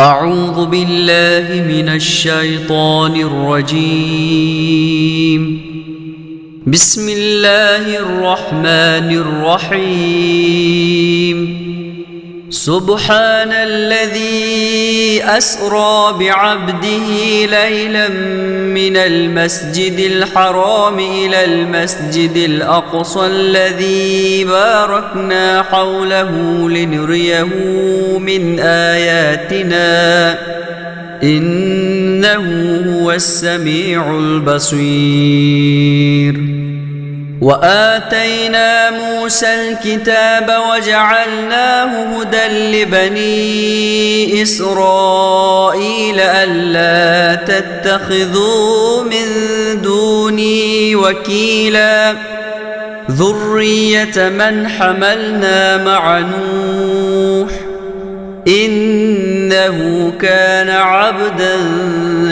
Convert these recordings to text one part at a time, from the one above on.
أعوذ بالله من الشيطان الرجيم. بسم الله الرحمن الرحيم. سبحان الذي أسرى بعبده ليلا من المسجد الحرام إلى المسجد الأقصى الذي باركنا حوله لنريه من آياتنا إنه هو السميع البصير. وآتينا موسى الكتاب وجعلناه هدى لبني إسرائيل ألا تتخذوا من دوني وكيلا ذرية من حملنا مع نوح إنه كان عبدا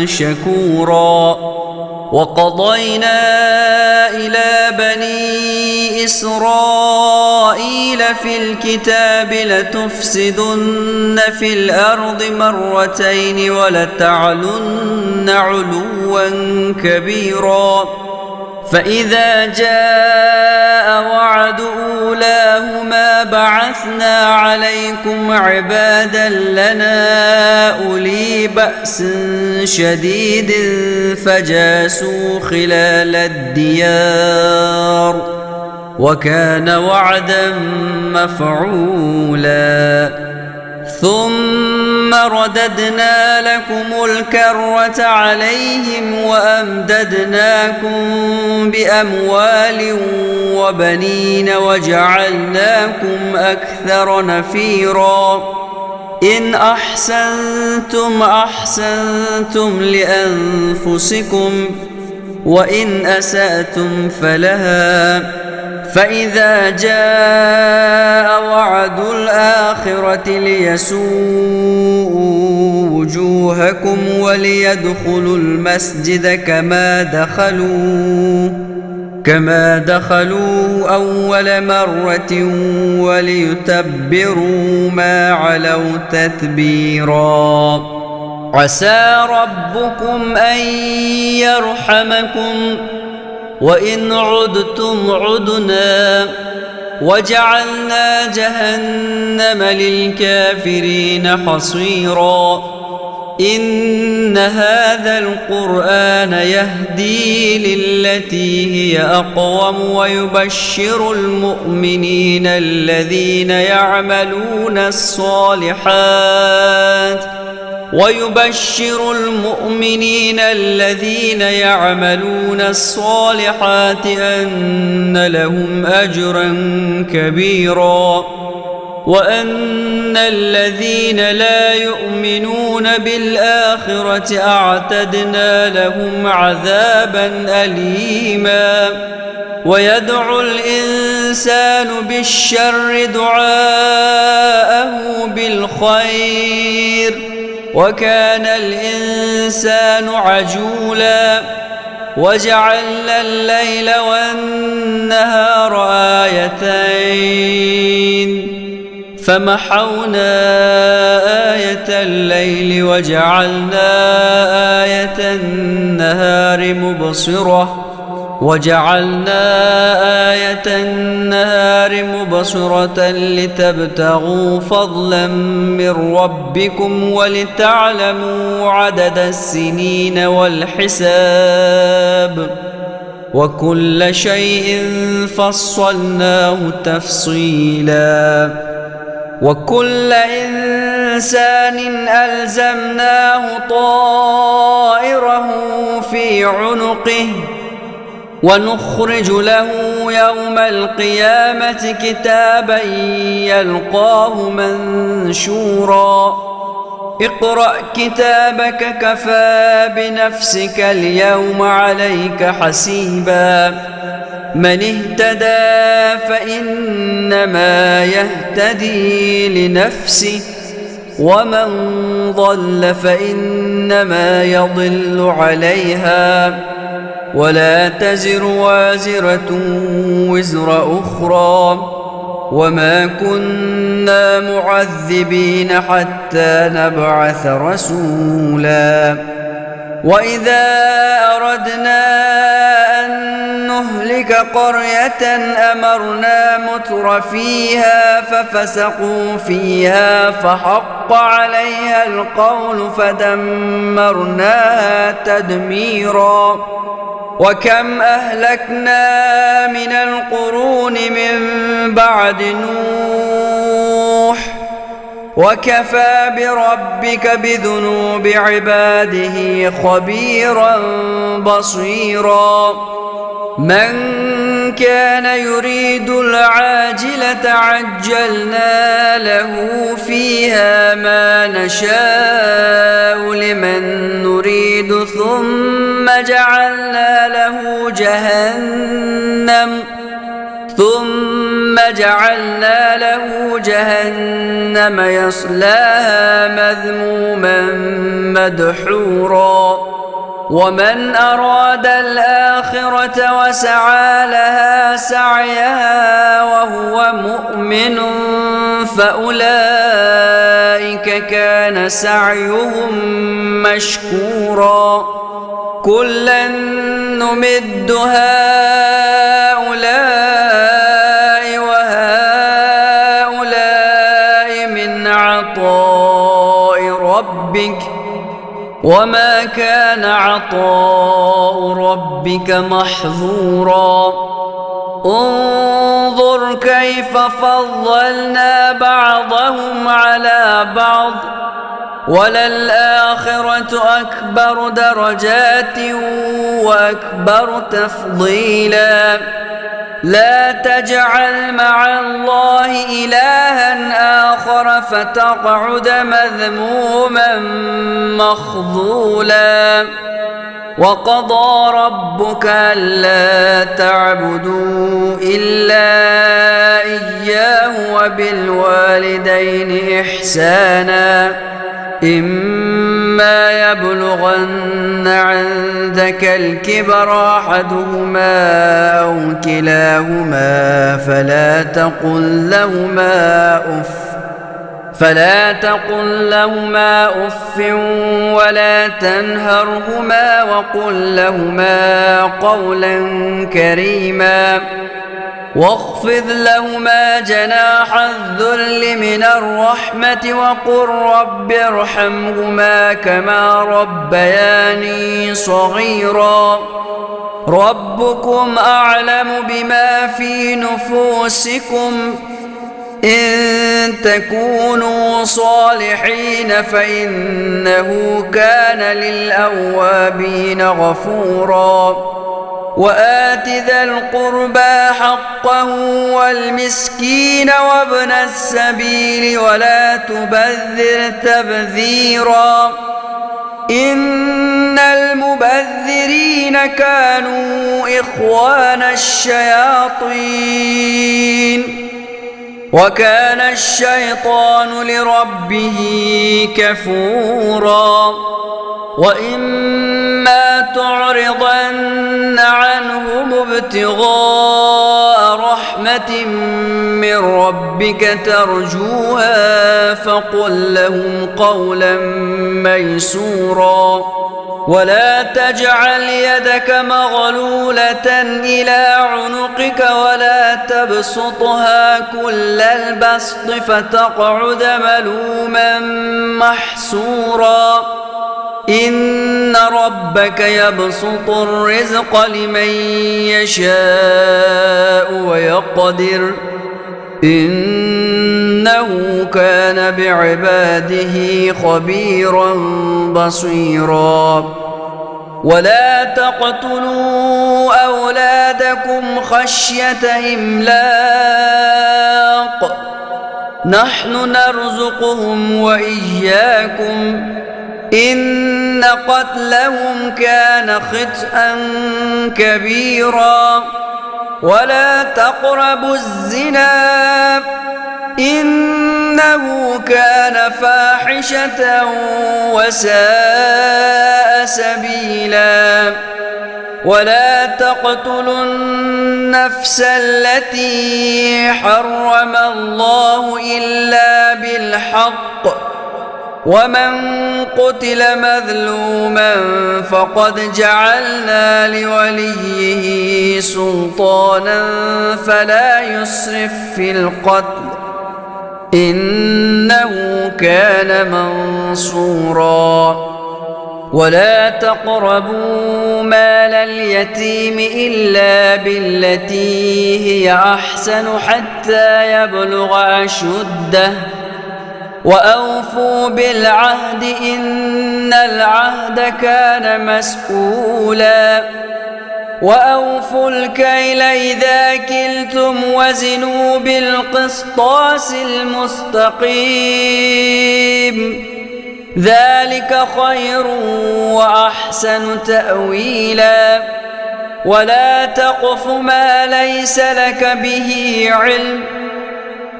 شكورا. وقضينا إلى بني إسرائيل في الكتاب لتفسدن في الأرض مرتين ولتعلن علوا كبيرا. فإذا جاء وعد أولاهما بعثنا عليكم عبادا لنا أولي بأس شديد فجاسوا خلال الديار وكان وعدا مفعولا. ثم رددنا لكم الكرة عليهم وأمددناكم بأموال وبنين وجعلناكم أكثر نفيرا. إن أحسنتم أحسنتم لأنفسكم وإن أسأتم فلها. فإذا جاء وعد الآخرة ليسوءوا وجوهكم وليدخلوا المسجد كما دخلوا أول مرة وليتبروا ما علوا تتبيرا. عسى ربكم أن يرحمكم وإن عدتم عدنا وجعلنا جهنم للكافرين حصيرا. إن هذا القرآن يهدي للتي هي أقوم ويبشر المؤمنين الذين يعملون الصالحات أن لهم أجرا كبيرا. وأن الذين لا يؤمنون بالآخرة أعتدنا لهم عذابا أليما. ويدعو الإنسان بالشر دعاءه بالخير وكان الإنسان عجولا. وجعلنا الليل والنهار آيتين فمحونا آية الليل وجعلنا آية النهار مبصرة لتبتغوا فضلا من ربكم ولتعلموا عدد السنين والحساب وكل شيء فصلناه تفصيلا. وكل إنسان ألزمناه طائره في عنقه ونخرج له يوم القيامة كتابا يلقاه منشورا. اقرأ كتابك كفى بنفسك اليوم عليك حسيبا. من اهتدى فإنما يهتدي لنفسه ومن ضل فإنما يضل عليها ولا تزر وازرة وزر أخرى وما كنا معذبين حتى نبعث رسولا وإذا أردنا أن نهلك قرية أمرنا متر فيها ففسقوا فيها فحق عليها القول فدمرناها تدميرا وكم أهلكنا من القرون من بعد نوح وكفى بربك بذنوب عباده خبيرا بصيرا من كان يريد العاجلة عجلنا له فيها ما نشاء لمن نريد ثم جعلنا له جهنم يصلاها مذموما مدحورا ومن أراد الآخرة وسعى لها سعيها وهو مؤمن فأولئك كان سعيهم مشكورا كلا نمد هؤلاء وهؤلاء من عطاء ربك وما كان عطاء ربك محظورا انظر كيف فضلنا بعضهم على بعض وللآخرة أكبر درجات وأكبر تفضيلا لا تجعل مع الله إلها آخر فتقعد مذموما مخذولا وقضى ربك ألا تعبدوا إلا إياه وبالوالدين إحسانا إما يبلغن عندك الكبر أحدهما أو كلاهما فلا تقل لهما أف ولا تنهرهما وقل لهما قولا كريما واخفض لهما جناح الذل من الرحمة وقل رب ارحمهما كما ربياني صغيرا ربكم أعلم بما في نفوسكم إن تكونوا صالحين فإنه كان للأوابين غفورا وآت ذا القربى حقه والمسكين وابن السبيل ولا تبذر تبذيرا إن المبذرين كانوا إخوان الشياطين وكان الشيطان لربه كفورا وإما تعرضن عنهم ابتغاء رحمة من ربك ترجوها فقل لهم قولا ميسورا ولا تجعل يدك مغلولة إلى عنقك ولا تبسطها كل البسط فتقعد ملوما محسورا إن ربك يبسط الرزق لمن يشاء ويقدر إنه كان بعباده خبيرا بصيرا ولا تقتلوا أولادكم خشية إملاق نحن نرزقهم وإياكم إن قتلهم كان خطأ كبيرا ولا تقربوا الزنا إنه إنه كان فاحشة وساء سبيلا ولا تقتلوا النفس التي حرم الله إلا بالحق ومن قتل مظلوما فقد جعلنا لوليه سلطانا فلا يسرف في القتل إنه كان منصورا ولا تقربوا مال اليتيم إلا بالتي هي أحسن حتى يبلغ أشده وأوفوا بالعهد إن العهد كان مسؤولا وأوفوا الكيل إذا كلتم وزنوا بالقسطاس المستقيم ذلك خير وأحسن تأويلا ولا تقف ما ليس لك به علم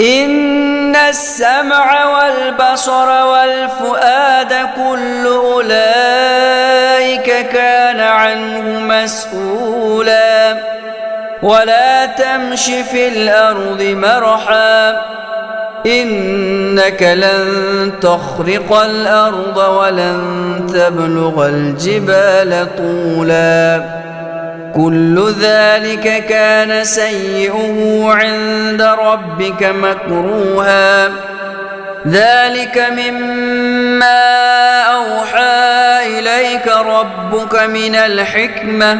إن السمع والبصر والفؤاد كل أولئك كان عنه مسؤولا ولا تمش في الأرض مرحا إنك لن تخرق الأرض ولن تبلغ الجبال طولا كل ذلك كان سيئه عند ربك مكروها ذلك مما أوحى إليك ربك من الحكمة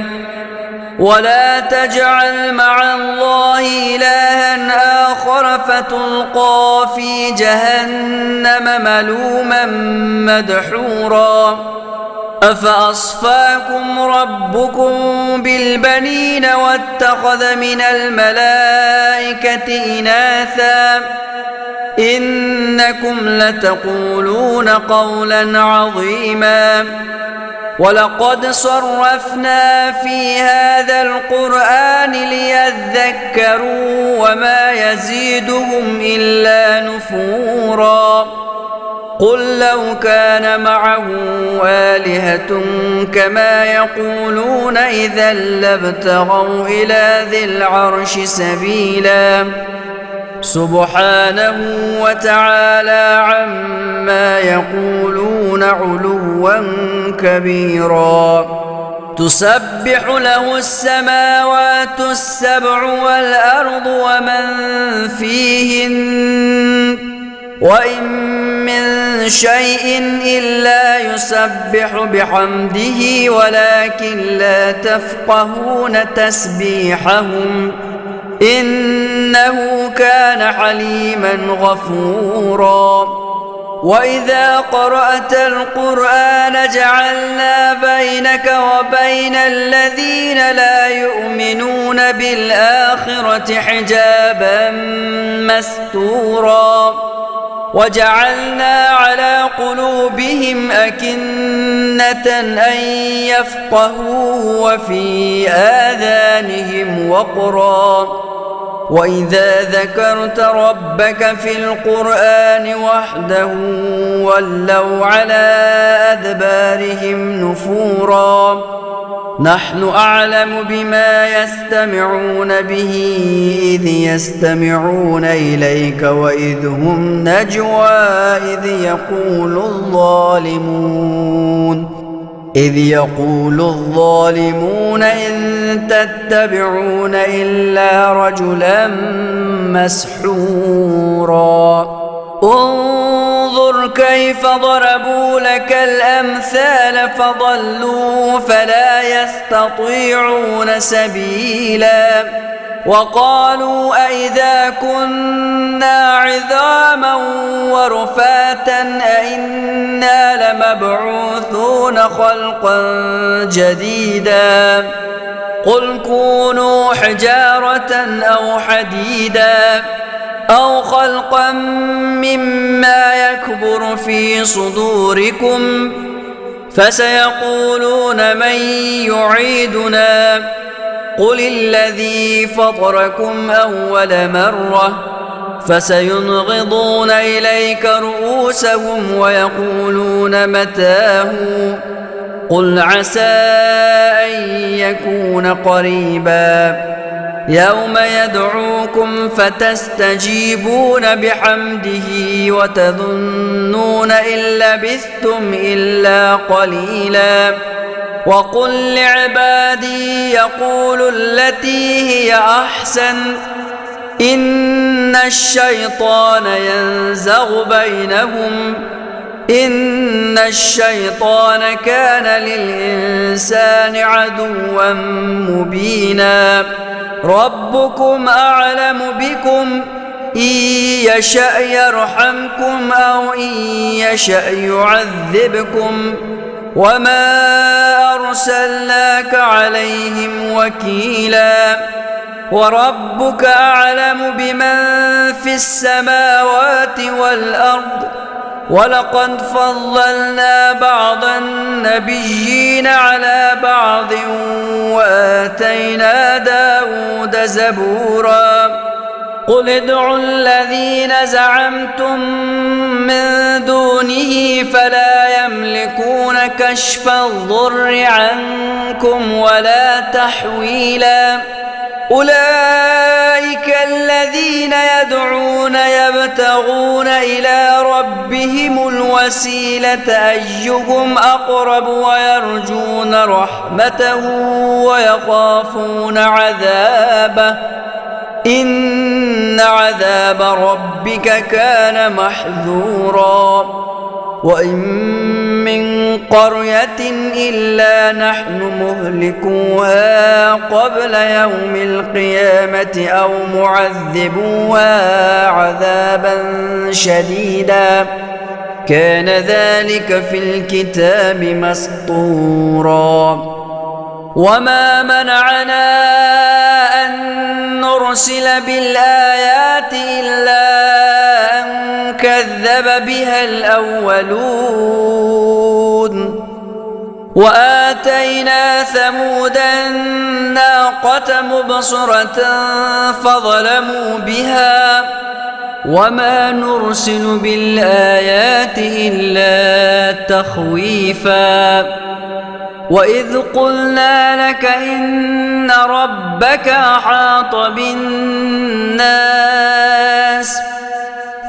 ولا تجعل مع الله إلها آخر فتلقى في جهنم ملوما مدحورا أفأصفاكم ربكم بالبنين واتخذ من الملائكة إناثا إنكم لتقولون قولا عظيما ولقد صرفنا في هذا القرآن ليذكروا وما يزيدهم إلا نفورا قل لو كان معه آلهة كما يقولون إذا لابتغوا إلى ذي العرش سبيلا سبحانه وتعالى عما يقولون علوا كبيرا تسبح له السماوات السبع والأرض ومن فيهن وإن من شيء إلا يسبح بحمده ولكن لا تفقهون تسبيحهم إنه كان حليما غفورا وإذا قرأت القرآن جعلنا بينك وبين الذين لا يؤمنون بالآخرة حجابا مستورا وجعلنا على قلوبهم أكنة أن يفقهوه وفي آذانهم وقرا وإذا ذكرت ربك في القرآن وحده ولوا على أدبارهم نفورا نحن أعلم بما يستمعون به إذ يستمعون إليك وإذ هم نجوى إذ يقول الظالمون إن تتبعون إلا رجلا مسحورا انظر كيف ضربوا لك الأمثال فضلوا فلا يستطيعون سبيلا وقالوا أئذا كنا عظاما ورفاتا أئنا لمبعوثون خلقا جديدا قل كونوا حجارة أو حديدا أو خلقا مما يكبر في صدوركم فسيقولون من يعيدنا قل الذي فطركم أول مرة فسينغضون إليك رؤوسهم ويقولون متاه قل عسى أن يكون قريبا يوم يدعوكم فتستجيبون بحمده وتظنون إن لبثتم إلا قليلا وقل لعبادي يقولوا التي هي أحسن إن الشيطان ينزغ بينهم إن الشيطان كان للإنسان عدوا مبينا ربكم أعلم بكم إن يشأ يرحمكم أو إن يشأ يعذبكم وما أرسلناك عليهم وكيلا وربك أعلم بمن في السماوات والأرض ولقد فضلنا بعض النبيين على بعض وآتينا داود زبورا قل ادعوا الذين زعمتم من دونه فلا يملكون كشف الضر عنكم ولا تحويلا أولئك الذين يدعون يبتغون إلى ربهم الوسيلة أيهم أقرب ويرجون رحمته ويخافون عذابه إن عذاب ربك كان محذورا وإن من قرية إلا نحن مهلكوها قبل يوم القيامة أو معذبوها عذابا شديدا كان ذلك في الكتاب مسطورا وما منعنا أن نرسل بالآيات إلا أن كذب بها الأولون وآتينا ثمود الناقة مبصرة فظلموا بها وما نرسل بالآيات إلا تخويفا وإذ قلنا لك إن ربك أحاط بالناس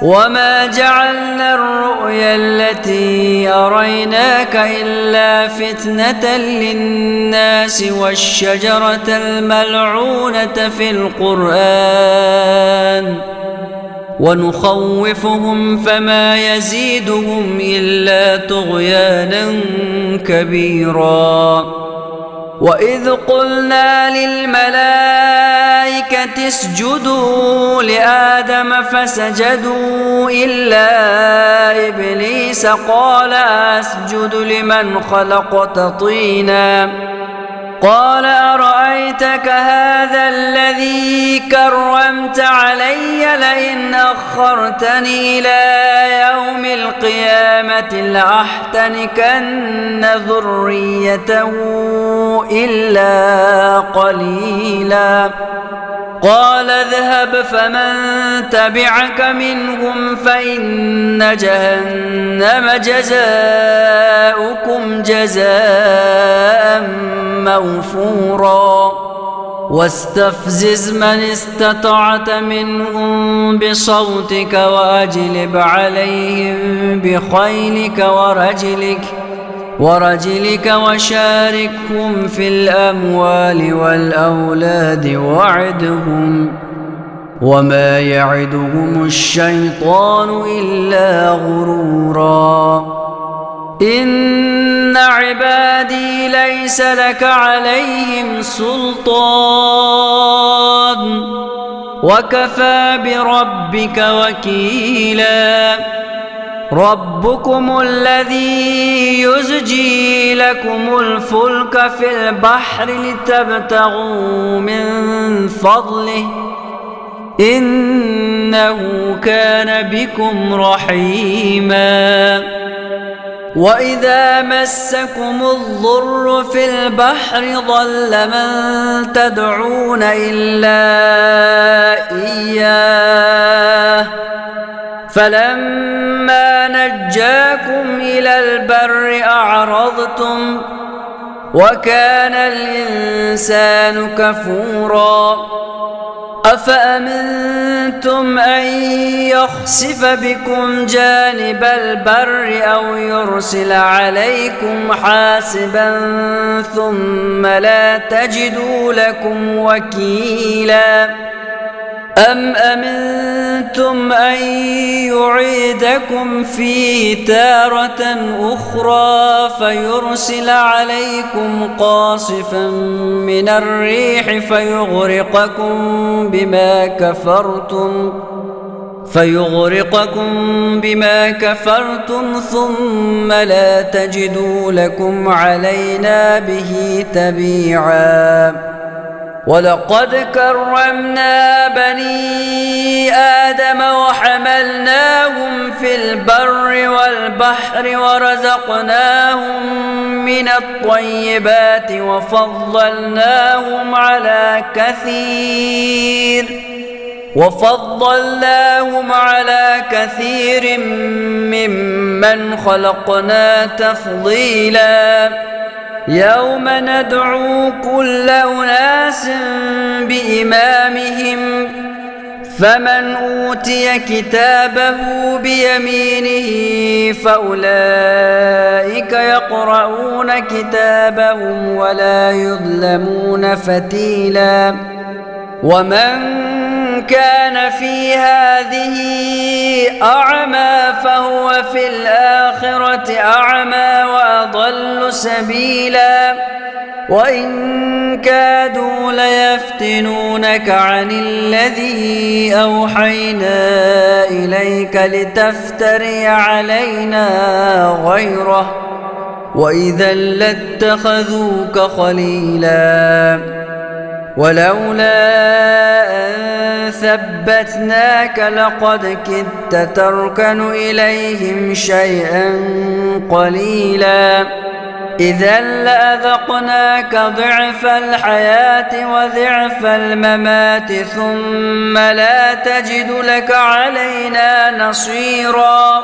وما جعلنا الرؤيا التي أريناك إلا فتنة للناس والشجرة الملعونة في القرآن ونخوفهم فما يزيدهم إلا طغيانا كبيرا وإذ قلنا للملائكة اسجدوا لآدم فسجدوا إلا إبليس قال أسجد لمن خلقت طينا قال أرأيتك هذا الذي كرمت علي لئن أخرتني إلى يوم القيامة لأحتنكن ذريته إلا قليلا قال اذهب فمن تبعك منهم فإن جهنم جزاؤكم جزاء موفورا واستفزز من استطعت منهم بصوتك وأجلب عليهم بخيلك ورجلك وشاركهم في الأموال والأولاد وعدهم وما يعدهم الشيطان إلا غرورا إن عبادي ليس لك عليهم سلطان وكفى بربك وكيلا ربكم الذي يزجي لكم الفلك في البحر لتبتغوا من فضله إنه كان بكم رحيما وإذا مسكم الضر في البحر ضل من تدعون إلا إياه فلما نجاكم إلى البر أعرضتم وكان الإنسان كفورا أفأمنتم أن يخسف بكم جانب البر أو يرسل عليكم حاسبا ثم لا تجدوا لكم وكيلا أم أمنتم أن يعيدكم فيه تارة أخرى فيرسل عليكم قاصفا من الريح فيغرقكم بما كفرتم ثم لا تجدوا لكم علينا به تبيعا ولقد كرمنا بني آدم وحملناهم في البر والبحر ورزقناهم من الطيبات وفضلناهم على كثير ممن خلقنا تفضيلا يوم ندعو كل أناس بإمامهم فمن أوتي كتابه بيمينه فأولئك يقرؤون كتابهم ولا يظلمون فتيلا ومن كان في هذه أعمى فهو في الآخرة أعمى وأضل سبيلا وإن كادوا ليفتنونك عن الذي أوحينا إليك لتفتري علينا غيره وإذا لاتخذوك خليلا ولولا أن ثبتناك لقد كدت تركن إليهم شيئا قليلا إذا لأذقناك ضعف الحياة وضعف الممات ثم لا تجد لك علينا نصيرا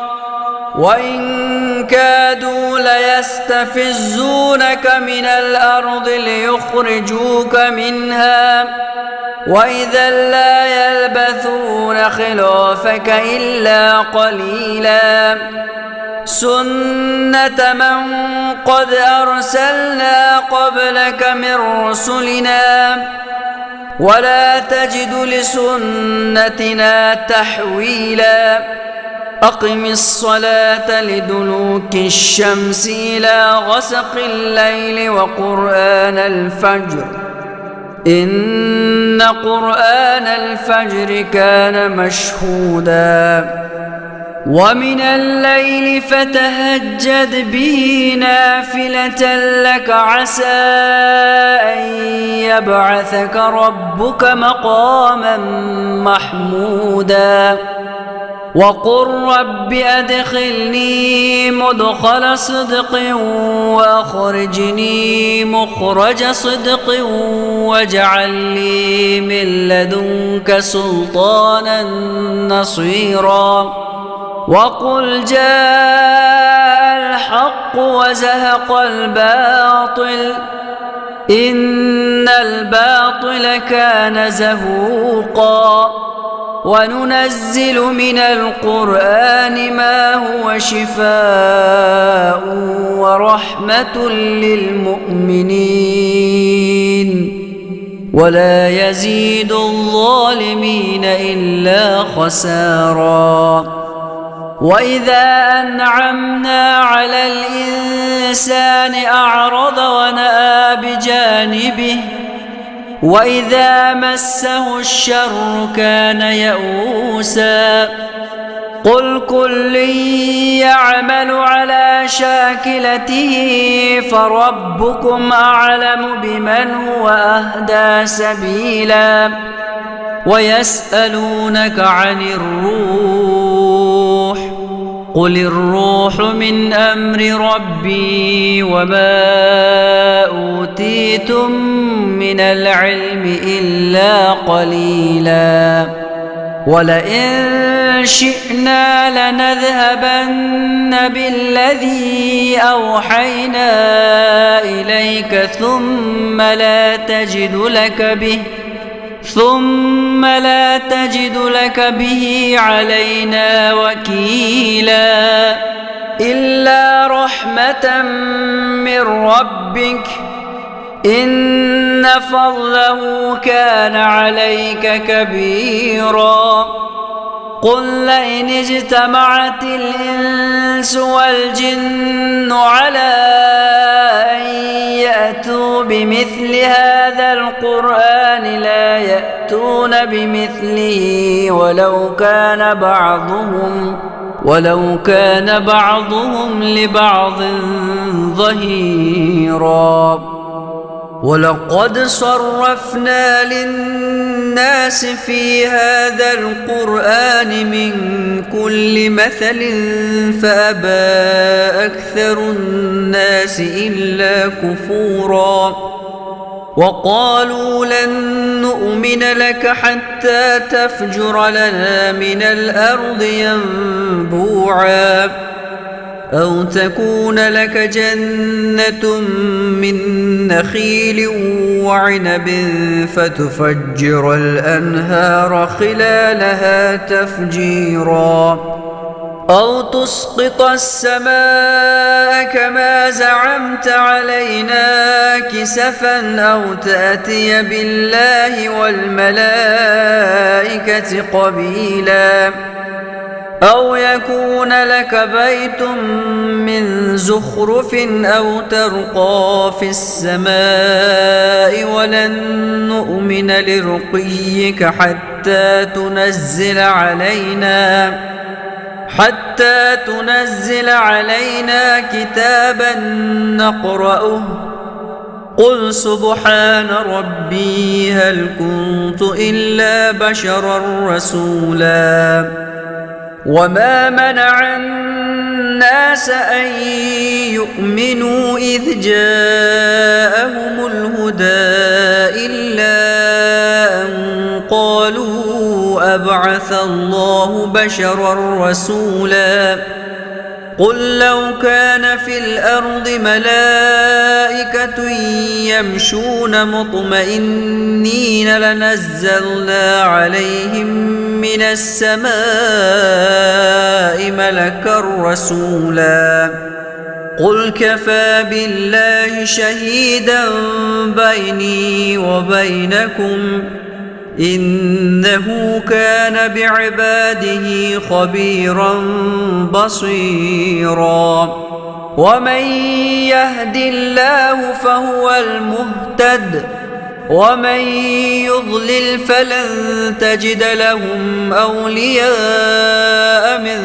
وإن كادوا ليستفزونك من الأرض ليخرجوك منها وإذا لا يلبثون خلافك إلا قليلا سنة من قد أرسلنا قبلك من رسلنا ولا تجد لسنتنا تحويلا أقم الصلاة لدلوك الشمس إلى غسق الليل وقرآن الفجر إن قرآن الفجر كان مشهودا ومن الليل فتهجد به نافلة لك عسى أن يبعثك ربك مقاما محمودا وقل رب أدخلني مدخل صدق وأخرجني مخرج صدق واجعل لي من لدنك سلطانا نصيرا وقل جاء الحق وزهق الباطل إن الباطل كان زهوقا وننزل من القرآن ما هو شفاء ورحمة للمؤمنين ولا يزيد الظالمين إلا خسارا وإذا أنعمنا على الإنسان أعرض ونأى بجانبه وإذا مسه الشر كان يئوسا قل كل يعمل على شاكلته فربكم أعلم بمن هو أهدى سبيلا ويسألونك عن الروح قل الروح من أمر ربي وما أوتيتم من العلم إلا قليلا ولئن شئنا لنذهبن بالذي أوحينا إليك ثم لا تجد لك به علينا وكيلا إلا رحمة من ربك إن فضله كان عليك كبيرا قل لئن اجتمعت الإنس والجن على أن يأتوا بمثل هذا القرآن لا يأتون بمثله ولو كان بعضهم لبعض ظهيرا ولقد صرفنا للناس في هذا القرآن من كل مثل فأبى أكثر الناس إلا كفورا وقالوا لن نؤمن لك حتى تفجر لنا من الأرض ينبوعا أو تكون لك جنة من نخيل وعنب فتفجر الأنهار خلالها تفجيرا أو تسقط السماء كما زعمت علينا كسفا أو تأتي بالله والملائكة قبيلا أو يكون لك بيت من زخرف أو ترقى في السماء ولن نؤمن لرقيك حتى تنزل علينا كتابا نقرأه قل سبحان ربي هل كنت إلا بشرا رسولا وما منع الناس أن يؤمنوا إذ جاءهم الهدى إلا أن قالوا أبعث الله بشرا رسولا قل لو كان في الأرض ملائكة يمشون مطمئنين لنزلنا عليهم من السماء ملكا رسولا قل كفى بالله شهيدا بيني وبينكم إنه كان بعباده خبيرا بصيرا ومن يهد الله فهو المهتد ومن يضلل فلن تجد لهم أولياء من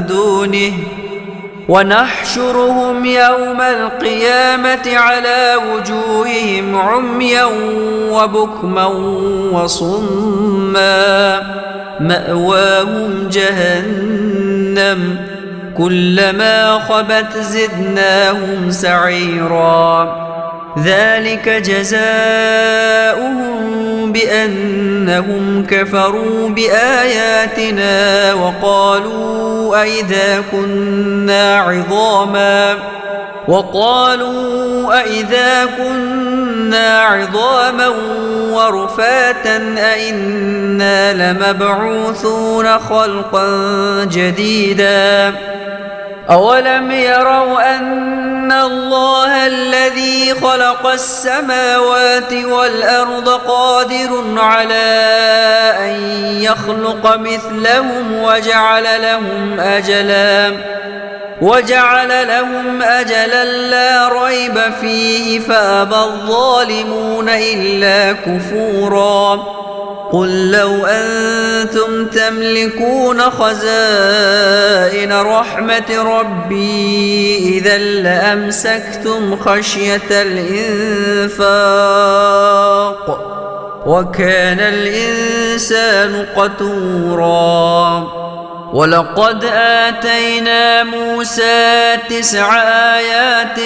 دونه ونحشرهم يوم القيامة على وجوههم عميا وبكما وصما مأواهم جهنم كلما خبت زدناهم سعيرا ذلك جزاؤهم بأنهم كفروا بآياتنا وقالوا أئذا كنا عظاما ورفاتا أئنا لمبعوثون خلقا جديدا أولم يروا أن الله الذي خلق السماوات والأرض قادر على أن يخلق مثلهم وجعل لهم أجلا لا ريب فيه فأبى الظالمون إلا كفورا قل لو أنتم تملكون خزائن رحمة ربي إذا لأمسكتم خشية الإنفاق وكان الإنسان قتورا ولقد آتينا موسى 9 آيات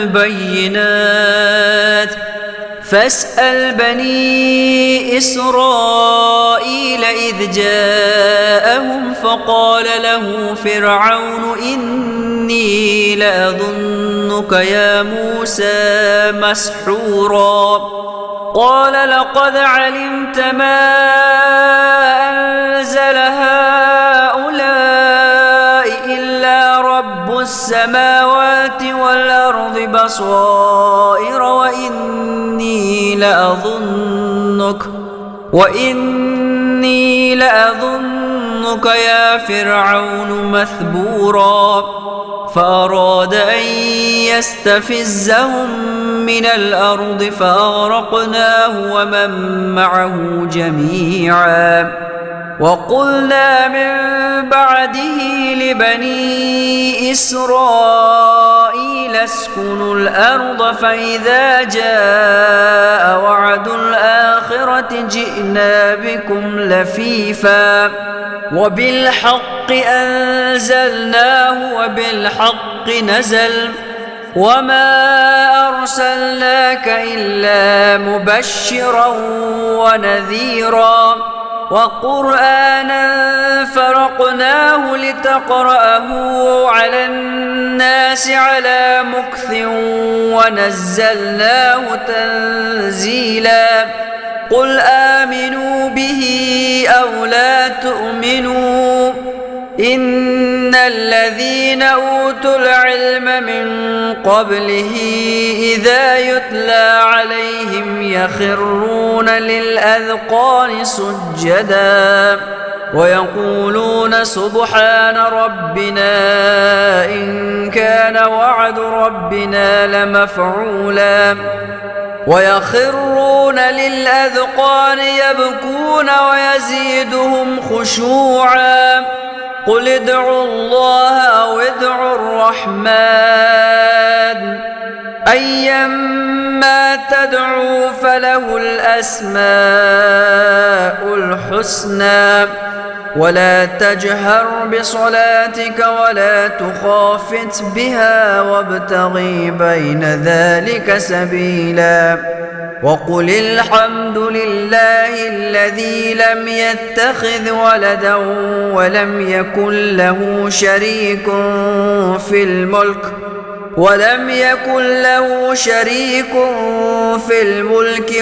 بينات فاسأل بني إسرائيل إذ جاءهم فقال له فرعون إني لأظنك يا موسى مسحورا قال لقد علمت ما أنزل هؤلاء إلا رب السماوات والأرض بصائر وإني لأظنك يا فرعون مثبورا فأراد أن يستفزهم من الأرض فأغرقناه ومن معه جميعا وقلنا من بعده لبني إسرائيل اسكنوا الأرض فإذا جاء وعد الآخرة جئنا بكم لفيفا وبالحق أنزلناه وبالحق نزل وما أرسلناك إلا مبشرا ونذيرا وقرآنا فرقناه لتقرأه على الناس على مكث ونزلناه تنزيلا قل آمنوا به أو لا تؤمنوا إن الذين أوتوا العلم من قبله إذا يتلى عليهم يخرون للأذقان سجدا ويقولون سبحان ربنا إن كان وعد ربنا لمفعولا ويخرون للأذقان يبكون ويزيدهم خشوعا قل ادعوا الله أو ادعوا الرحمن أيما تدعوا فله الأسماء الحسنى ولا تجهر بصلاتك ولا تخافت بها وابتغ بين ذلك سبيلا وقل الحمد لله الذي لم يتخذ ولدا ولم يكن له شريك في الملك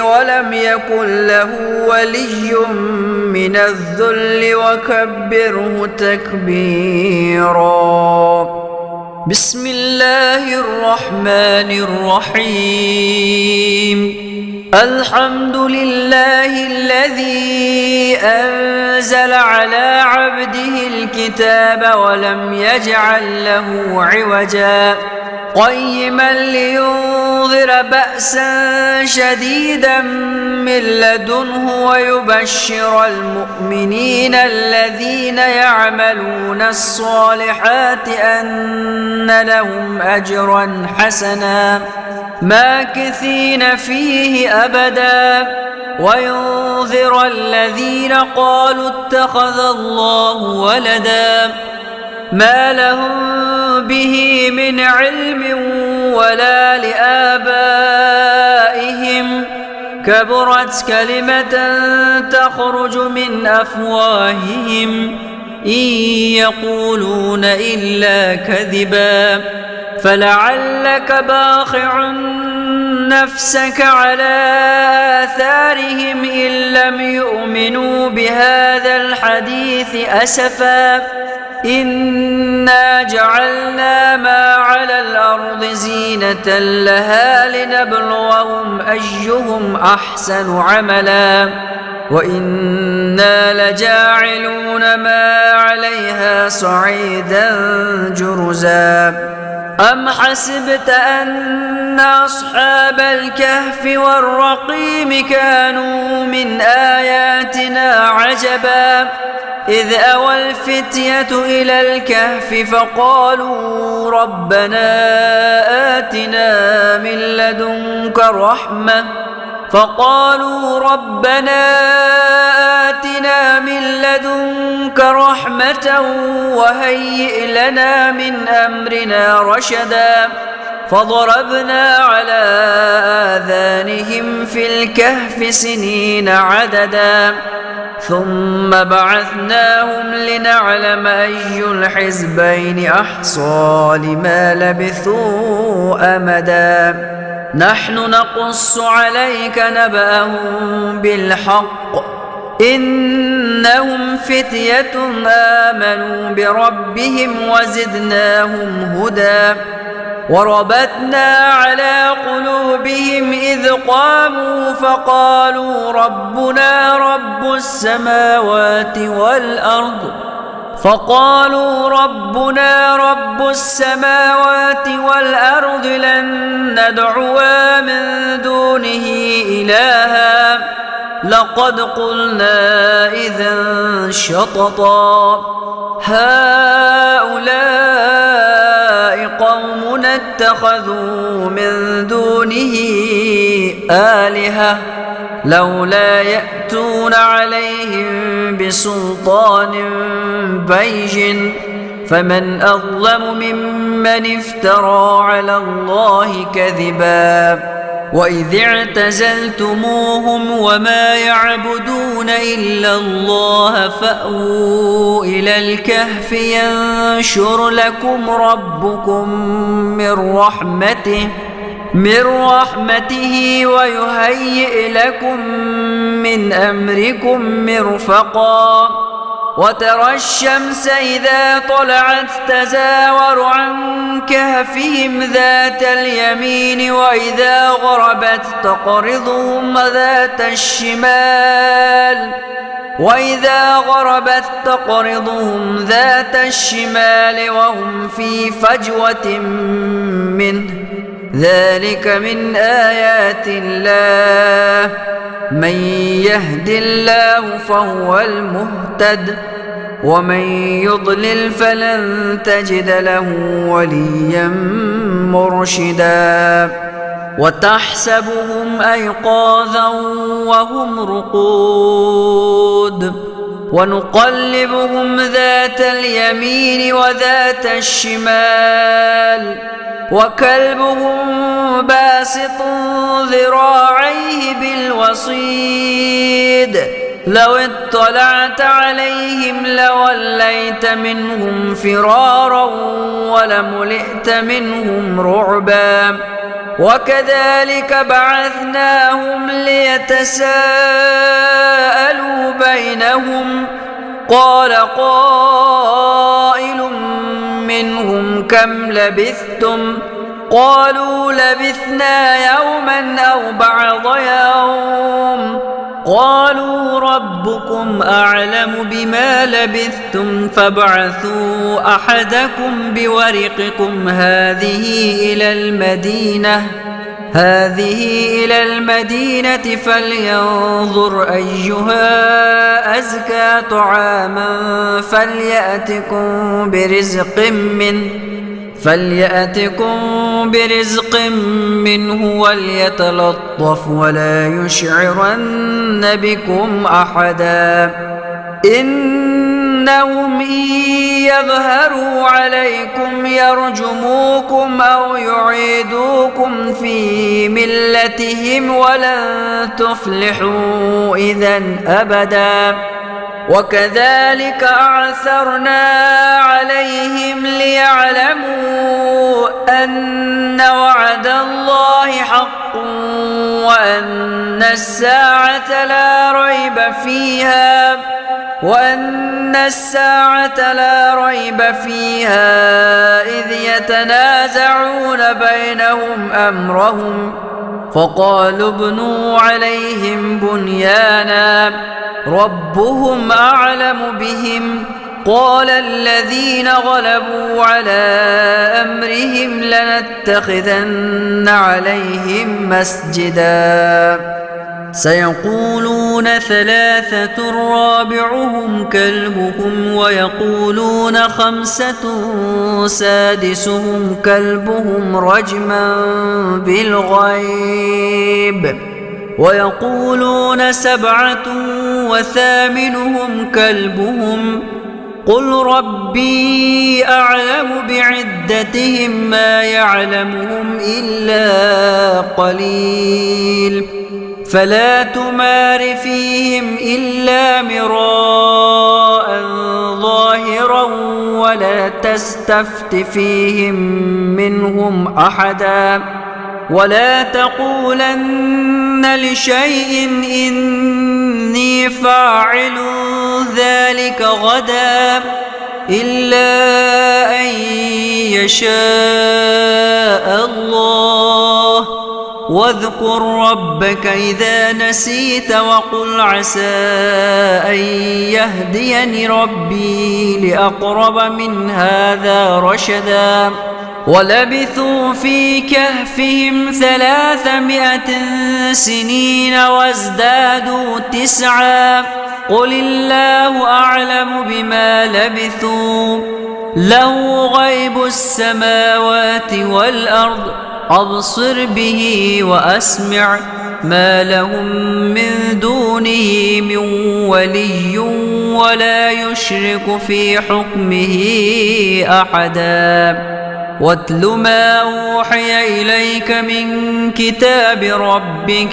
ولم يكن له ولي من الذل وكبره تكبيرا بسم الله الرحمن الرحيم الحمد لله الذي أنزل على عبده الكتاب ولم يجعل له عوجا قيما لينذر بأسا شديدا من لدنه ويبشر المؤمنين الذين يعملون الصالحات أن لهم أجرا حسنا ماكثين فيه أبدا وينذر الذين قالوا اتخذ الله ولدا ما لهم به من علم ولا لآبائهم كبرت كلمة تخرج من أفواههم إن يقولون إلا كذبا فلعلك باخع نفسك على آثارهم إن لم يؤمنوا بهذا الحديث أسفا إنا جعلنا ما على الأرض زينة لها لنبلوهم أيهم أحسن عملا وإنا لجاعلون ما عليها صعيدا جرزا أم حسبت أن أصحاب الكهف والرقيم كانوا من آياتنا عجبا إذ أوى الفتية إلى الكهف فقالوا ربنا آتنا آتنا من لدنك رحمة وهيئ لنا من أمرنا رشدا فضربنا على آذانهم في الكهف سنين عددا ثم بعثناهم لنعلم أي الحزبين أحصى لما لبثوا أمدا نحن نقص عليك نبأهم بالحق إنهم فتية آمنوا بربهم وزدناهم هدى وربتنا على قلوبهم إذ قاموا فقالوا ربنا رب السماوات والأرض لن ندعو من دونه إلها لقد قلنا إذا شططا هؤلاء قومنا اتخذوا من دونه آلهة لولا يأتون عليهم بسلطان بين فمن أظلم ممن افترى على الله كذبا وإذ اعتزلتموهم وما يعبدون إلا الله فأووا إلى الكهف ينشر لكم ربكم من رحمته ويهيئ لكم من أمركم مرفقا وترى الشمس إذا طلعت تزاور عن كهفهم ذات اليمين وإذا غربت تقرضهم ذات الشمال وهم في فجوة منه ذلك من آيات الله من يهد الله فهو المهتد ومن يضلل فلن تجد له وليا مرشدا وتحسبهم أيقاظا وهم رقود ونقلبهم ذات اليمين وذات الشمال وكلبهم باسط ذراعيه بالوصيد لو اطلعت عليهم لوليت منهم فرارا ولملئت منهم رعبا وكذلك بعثناهم ليتساءلوا بينهم قال قائل منهم كم لبثتم قالوا لبثنا يوما أو بعض يوم قالوا ربكم أعلم بما لبثتم فابعثوا أحدكم بورقكم هذه إلى المدينة فلينظر أيها أزكى طعاما فليأتكم برزق منه وليتلطف ولا يشعرن بكم أحدا إنهم إن يظهروا عليكم يرجموكم أو يعيدوكم في ملتهم ولن تفلحوا إذا أبدا وكذلك أعثرنا عليهم ليعلموا أن وعد الله حق وأن الساعة لا ريب فيها إذ يتنازعون بينهم أمرهم فقالوا ابنوا عليهم بنيانا ربهم أعلم بهم قال الذين غلبوا على أمرهم لنتخذن عليهم مسجدا سيقولون ثلاثة رابعهم كلبهم ويقولون خمسة سادسهم كلبهم رجما بالغيب ويقولون سبعة وثامنهم كلبهم قل ربي أعلم بعدتهم ما يعلمهم إلا قليل فلا تمار فيهم إلا مراء ظاهرا ولا تستفت فيهم منهم أحدا ولا تقولن لشيء إني فاعل ذلك غدا إلا أن يشاء الله واذكر ربك إذا نسيت وقل عسى أن يهديني ربي لأقرب من هذا رشدا ولبثوا في كهفهم 300 سنين وازدادوا 9 قل الله أعلم بما لبثوا له غيب السماوات والأرض أبصر به وأسمع ما لهم من دونه من ولي ولا يشرك في حكمه أحدا واتل ما أوحي إليك من كتاب ربك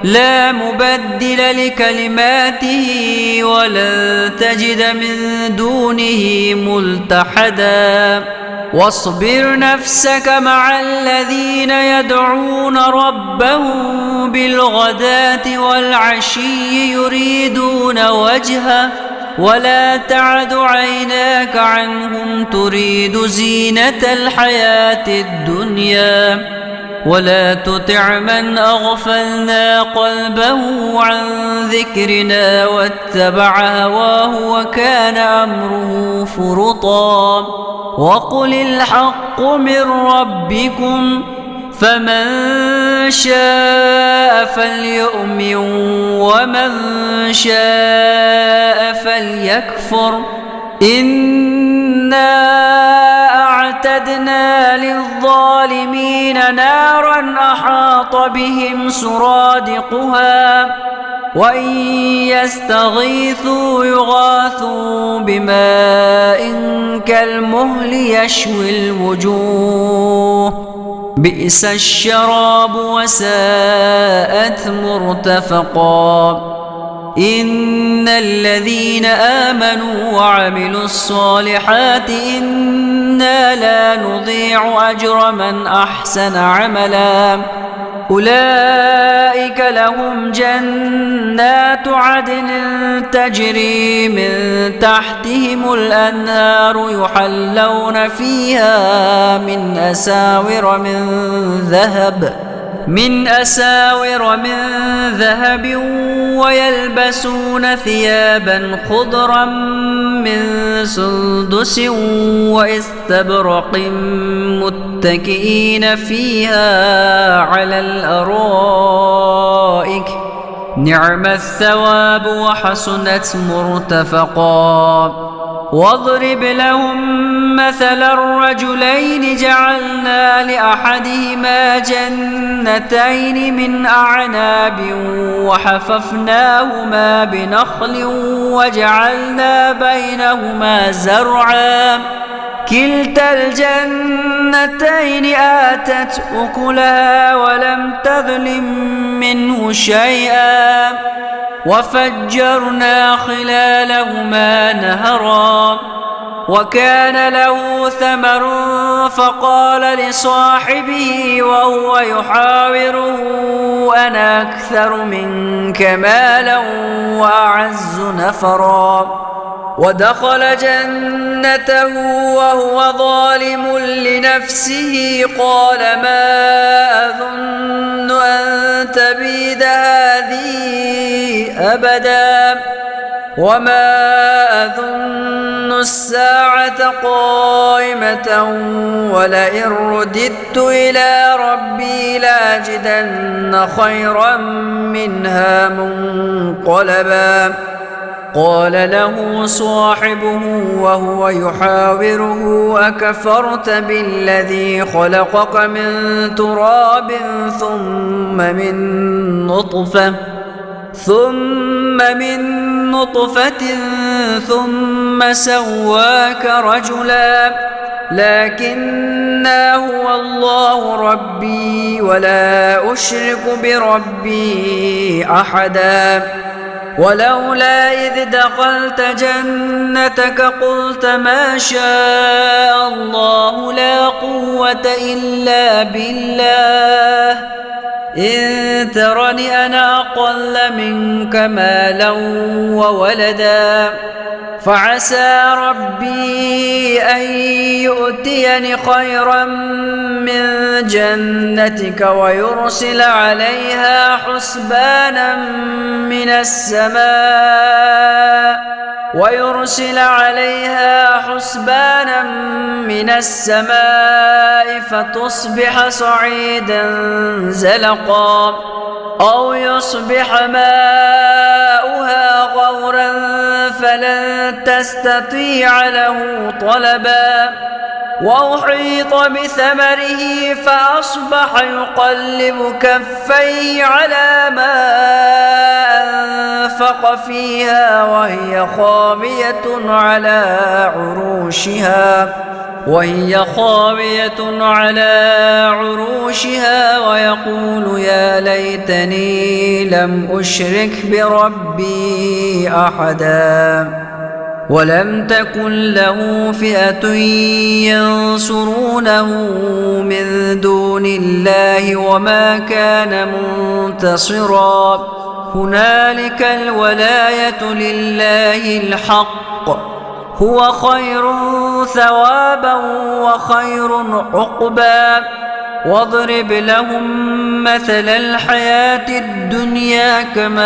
لا مبدل لكلماته ولن تجد من دونه ملتحدا واصبر نفسك مع الذين يدعون ربهم بالغداة والعشي يريدون وجهه ولا تعد عيناك عنهم تريد زينة الحياة الدنيا ولا تطع من أغفلنا قلبه عن ذكرنا واتبع هواه وكان أمره فرطا وقل الحق من ربكم فمن شاء فليؤمن ومن شاء فليكفر إنا أعتدنا للظالمين نارا أحاط بهم سرادقها وإن يستغيثوا يغاثوا بماء كالمهل يشوي الوجوه بئس الشراب وساءت مرتفقا إن الذين آمنوا وعملوا الصالحات إنا لا نضيع أجر من أحسن عملا أولئك لهم جنات عدن تجري من تحتهم الأنهار يحلون فيها من أساور من ذهب ويلبسون ثيابا خضرا من سندس واستبرق متكئين فيها على الأرائك نعم الثواب وحسنت مرتفقا واضرب لهم مثل الرجلين جعلنا لأحدهما جنتين من أعناب وحففناهما بنخل وجعلنا بينهما زرعا كلتا الجنتين آتت أكلها ولم تظلم منه شيئا وفجرنا خلالهما نهرا وكان له ثمر فقال لصاحبه وهو يحاوره أنا أكثر منك مالا وأعز نفرا ودخل جنته وهو ظالم لنفسه قال ما أظن أن تبيد هذه أبدا وما أظن الساعة قائمة ولئن رددت إلى ربي لأجدن خيرا منها منقلبا قال له صاحبه وهو يحاوره أكفرت بالذي خلقك من تراب ثم من نطفة ثم من نطفة ثم سواك رجلا لكن هو الله ربي ولا أشرك بربي أحدا ولولا إذ دخلت جنتك قلت ما شاء الله لا قوة إلا بالله إن ترني أنا أقل منك مالا وولدا فعسى ربي أن يؤتيني خيرا من جنتك ويرسل عليها حسبانا من السماء فتصبح صعيدا زلقا أو يصبح ماؤها غورا فلن تستطيع له طلبا وأحيط بثمره فأصبح يقلب كفيه على ما أنفق فيها وهي خاوية على عروشها ويقول يا ليتني لم أشرك بربي أحدا ولم تكن له فئة ينصرونه من دون الله وما كان منتصرا هنالك الولاية لله الحق هو خير ثوابا وخير عقبا واضرب لهم مثل الحياة الدنيا كماء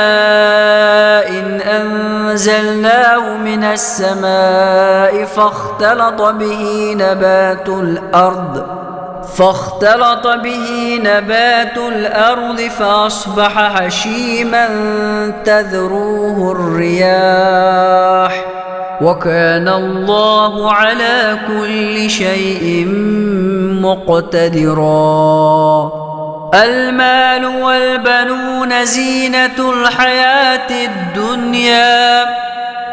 أنزلناه من السماء فاختلط به نبات الأرض فأصبح هشيما تذروه الرياح وكان الله على كل شيء مقتدرا المال والبنون زينة الحياة الدنيا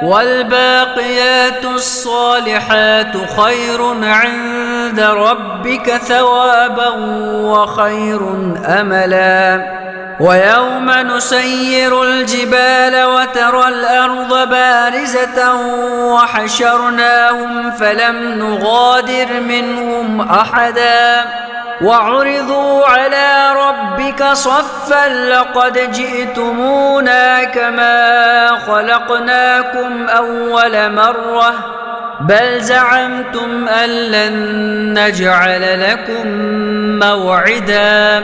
والباقيات الصالحات خير عند ربك ثوابا وخير أملا ويوم نسير الجبال وترى الأرض بارزة وحشرناهم فلم نغادر منهم أحدا وعرضوا على ربك صفا لقد جئتمونا كما خلقناكم أول مرة بل زعمتم أن لن نجعل لكم موعدا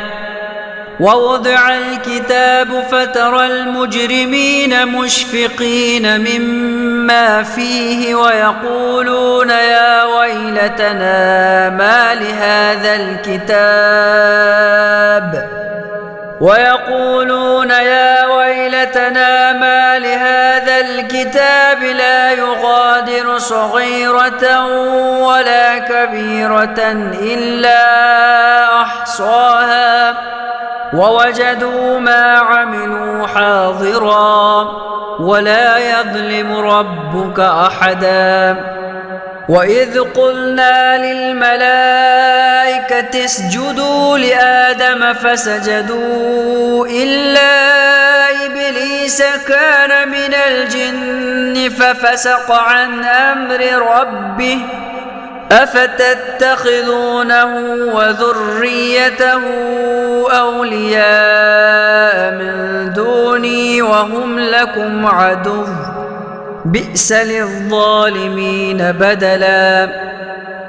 ووضع الكتاب فترى المجرمين مشفقين مما فيه ويقولون يا ويلتنا ما لهذا الكتاب لا يغادر صغيرة ولا كبيرة إلا أحصاها ووجدوا ما عملوا حاضرا ولا يظلم ربك أحدا وإذ قلنا للملائكة اسجدوا لآدم فسجدوا إلا إبليس كان من الجن ففسق عن أمر ربه أفتتخذونه وذريته أولياء من دوني وهم لكم عدو بئس للظالمين بدلا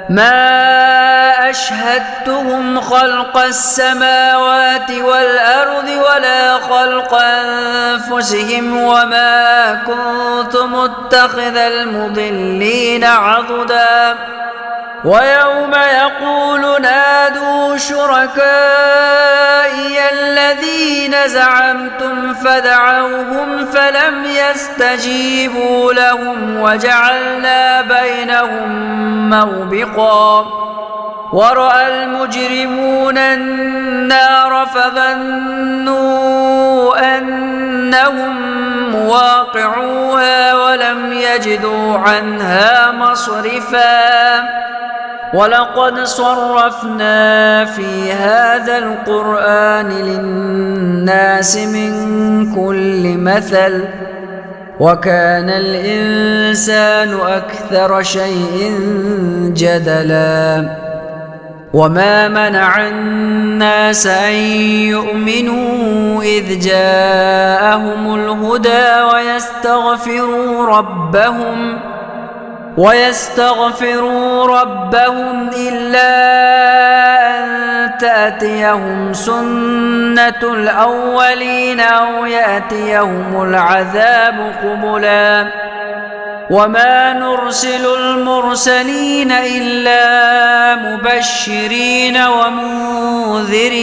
ما أشهدتهم خلق السماوات والأرض ولا خلق أنفسهم وما كنت متخذ المضلين عضدا ويوم يقول نادوا شركائي الذين زعمتم فدعوهم فلم يستجيبوا لهم وجعلنا بينهم موبقا ورأى المجرمون النار فظنوا أنهم مواقعوها ولم يجدوا عنها مصرفا ولقد صرفنا في هذا القرآن للناس من كل مثل وكان الإنسان أكثر شيء جدلا وما منع الناس أن يؤمنوا إذ جاءهم الهدى ويستغفروا ربهم إلا أن تأتيهم سنة الأولين أو يأتيهم العذاب قبلا وما نرسل المرسلين إلا مبشرين ومنذرين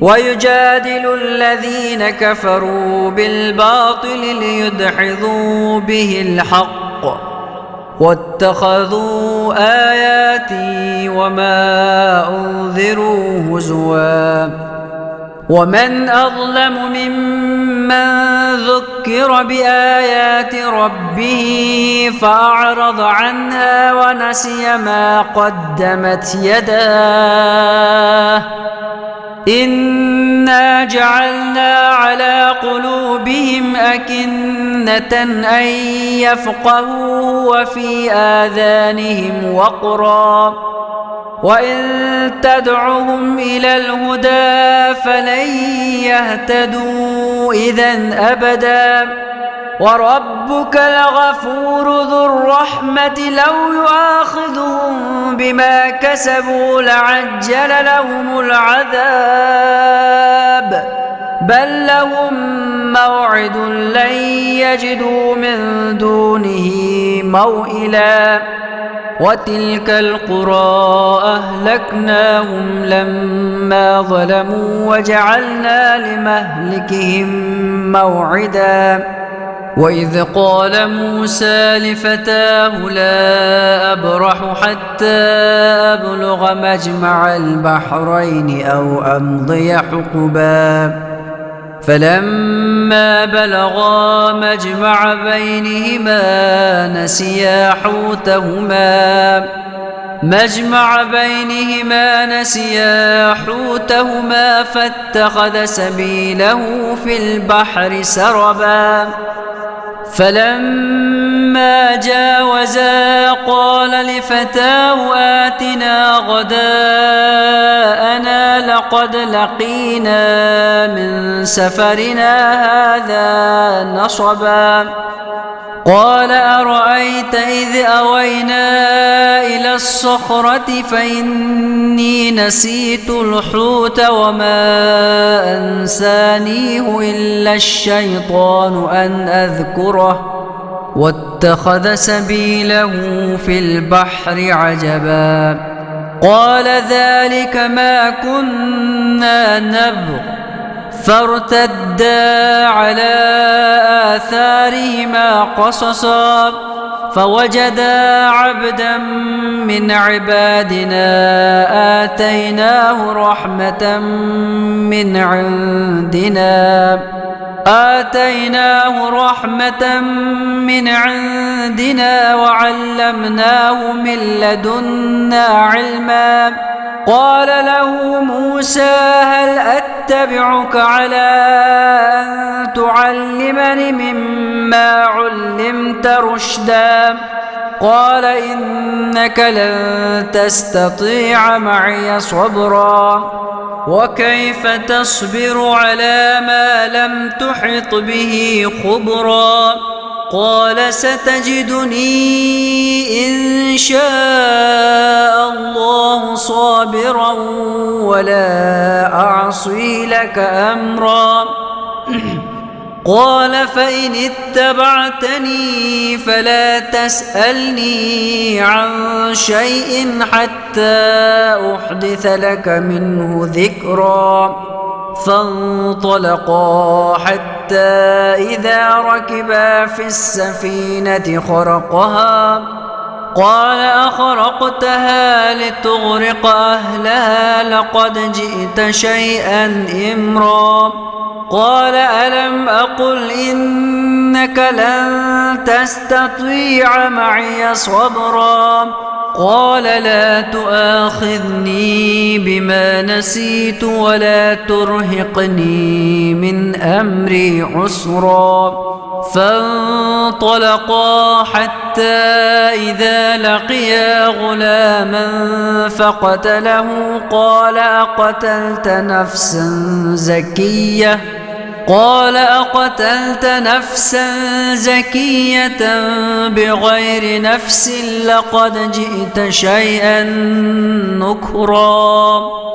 ويجادل الذين كفروا بالباطل ليدحضوا به الحق واتخذوا آياتي وما أنذروا هزوا ومن أظلم ممن ذكر بآيات ربه فأعرض عنها ونسي ما قدمت يداه إنا جعلنا على قلوبهم أكنة أن يفقهوا وفي آذانهم وقرا وإن تدعهم إلى الهدى فلن يهتدوا إذن أبدا وربك الغفور ذو الرحمة لو يؤاخذهم بما كسبوا لعجل لهم العذاب بل لهم موعد لن يجدوا من دونه موئلا وتلك القرى أهلكناهم لما ظلموا وجعلنا لمهلكهم موعدا وإذ قال موسى لفتاه لا أبرح حتى أبلغ مجمع البحرين أو أمضي حقبا فلما بلغا مجمع بينهما نسيا حوتهما فاتخذ سبيله في البحر سربا فلما جاوزا قال لفتاه آتنا غداءنا لقد لقينا من سفرنا هذا نصبا قال أرأيت إذ أوينا إلى الصخرة فإني نسيت الحوت وما أنسانيه إلا الشيطان أن أذكره واتخذ سبيله في البحر عجبا قال ذلك ما كنا نبغ فارتدا على آثارهما قصصا فوجدا عبدا من عبادنا آتيناه رحمة من عندنا وعلمناه من لدنا علما قال له موسى هل أتبعك على أن تعلمني مما علمت رشدا قال إنك لن تستطيع معي صبرا وكيف تصبر على ما لم تحط به خبرا قال ستجدني إن شاء الله صابرا ولا أعصي لك أمرا قال فإن اتبعتني فلا تسألني عن شيء حتى أحدث لك منه ذكرا فانطلقا حتى إذا ركبا في السفينة خرقها قال أخرقتها لتغرق أهلها لقد جئت شيئا إمرا قال ألم أقل إنك لن تستطيع معي صبرا قال لا تؤاخذني بما نسيت ولا ترهقني من أمري عسرا فانطلقا حتى إذا لقيا غلاما فقتله قال أقتلت نفسا زكية بغير نفس لقد جئت شيئا نكرا